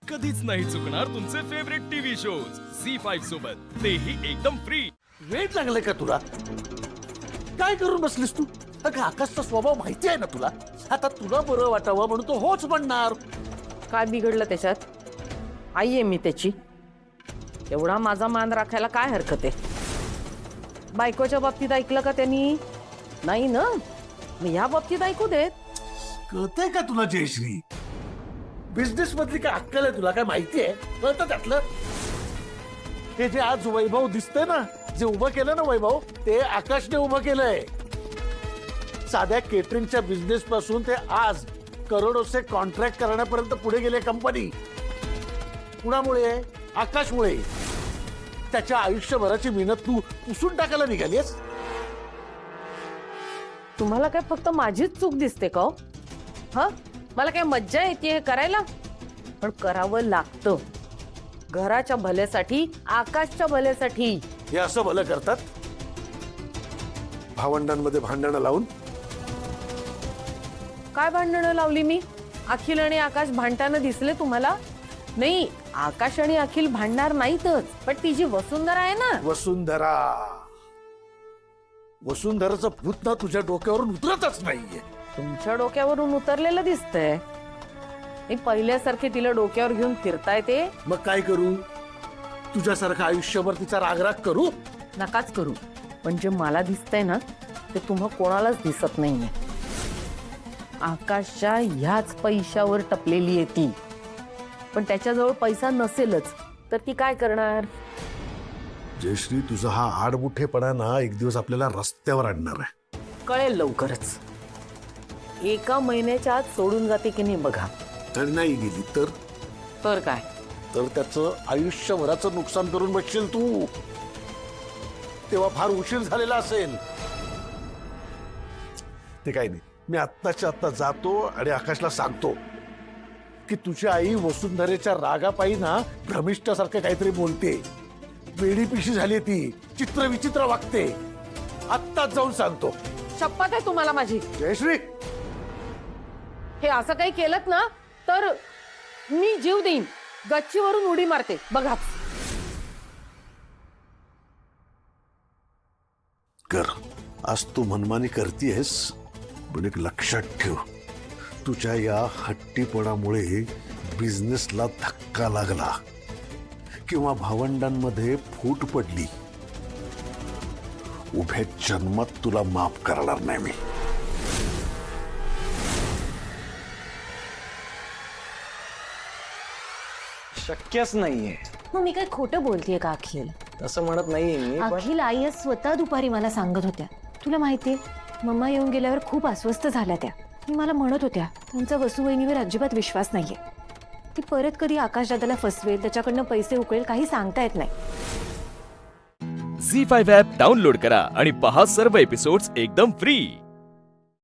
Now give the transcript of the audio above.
कधीच नाही चुकणार तुमचे फेवरेट टीव्ही शोज झी5 सोबत, तेही एकदम फ्री। वेळ लागलाय का तुला? काय करून बसलीस तू? अगं आकाशचा स्वभाव माहिती आहे ना तुला. आता तुला बरं वाटावं म्हणून तो होच म्हणणार. काय बिघडलं त्याच्यात? आई आहे मी त्याची. एवढा माझा मान राखायला काय हरकत आहे? बायकोच्या बाबतीत ऐकलं का त्यांनी? नाही ना, मी ह्या बाबतीत ऐकू देत. कळतंय का तुला जयश्री? बिझनेस मधली काय अक्कल आहे तुला? काय माहिती आहे? कळतं त्यातलं? हे जे आज वैभव दिसतंय ना, जे उभं केलं ना वैभव, ते आकाशने उभं केलंय. साध्या केटरिंगच्या बिझनेस पासून ते आज करोडोचे कॉन्ट्रॅक्ट करण्यापर्यंत पुढे गेले कंपनी. कुणामुळे? आकाशमुळे. त्याच्या आयुष्यभराची मेहनत तू पुसून टाकायला निघालीस. तुम्हाला काय फक्त माझीच चूक दिसते का? हा, मला काय मज्जा येते हे करायला? पण करावं लागतं, घराच्या भल्यासाठी, आकाशच्या भल्यासाठी. हे असं भलं करतात भावंडांमध्ये भांडणं लावून. काय भांडणं लावली मी? अखिल आणि आकाश भांडताना दिसले तुम्हाला? नाही, आकाश आणि अखिल भांडणार नाहीतच, पण ती जी वसुंधरा आहे ना, वसुंधराचं भूत ना तुझ्या डोक्यावरून उतरतच नाहीये. तुमच्या डोक्यावरून उतरलेलं दिसतंय. मी पहिल्यासारखे तिला डोक्यावर घेऊन फिरता येते? मग काय करू? तुझ्यासारखं आयुष्यभर तिचा रागराग करू? नकाच करू. पण जे मला दिसतंय ना, ते तुम्हा कोणालाच दिसत नाहीये. आकाशच्या ह्याच पैशावर टपलेली आहे ती. पण त्याच्याजवळ पैसा नसेलच तर ती काय करणार? जयश्री, तुझा हा आडमुठेपणा ना एक दिवस आपल्याला रस्त्यावर आणणार आहे. कळेल लवकरच. एका महिन्याच्या आत सोडून जाते की नाही बघा. तर नाही गेली तर काय? तर त्याचं आयुष्यभराचं नुकसान करून बसशील तू. तेव्हा फार उशीर झालेला असेल. ते काही नाही, मी आत्ताच्या आत्ता जातो आणि आकाशला सांगतो की तुझी आई वसुंधरेच्या रागापायी ना भ्रमिष्ठासारखं काहीतरी बोलते. वेडी पिशी झाली ती, चित्र विचित्र वागते. आत्ताच जाऊन सांगतो. शपथ आहे तुम्हाला माझी. जयश्री, हे असं काही केलं ना तर मी जीव देईन. गच्चीवरून उडी मारते बघा. कर. आज तू मनमानी करतीयस, पण एक लक्षात ठेव, तुझ्या या हट्टीपणामुळे बिझनेसला धक्का लागला किंवा भावंडांमध्ये फूट पडली, उभ्या जन्मात तुला माफ करणार नाही मी. शक्यच नाहीये. मग मी काय खोटं बोलतेय का अखिल? तसं म्हणत नाहीये मी, पण अखिल आई आज स्वतः दुपारी मला सांगत होत्या. तुला माहितीये, मम्मा येऊन गेल्यावर खूप अस्वस्थ झाल्या त्या. मी मला म्हणत होत्या त्यांचा वसुवहिनीवर अजिबात विश्वास नाहीये. ती परत कधी आकाश दादाला फसवेल, त्याच्याकडनं पैसे उकळेल, काही सांगता येत नाही. झी5 ॲप डाउनलोड करा आणि पहा सर्व एपिसोड्स एकदम फ्री।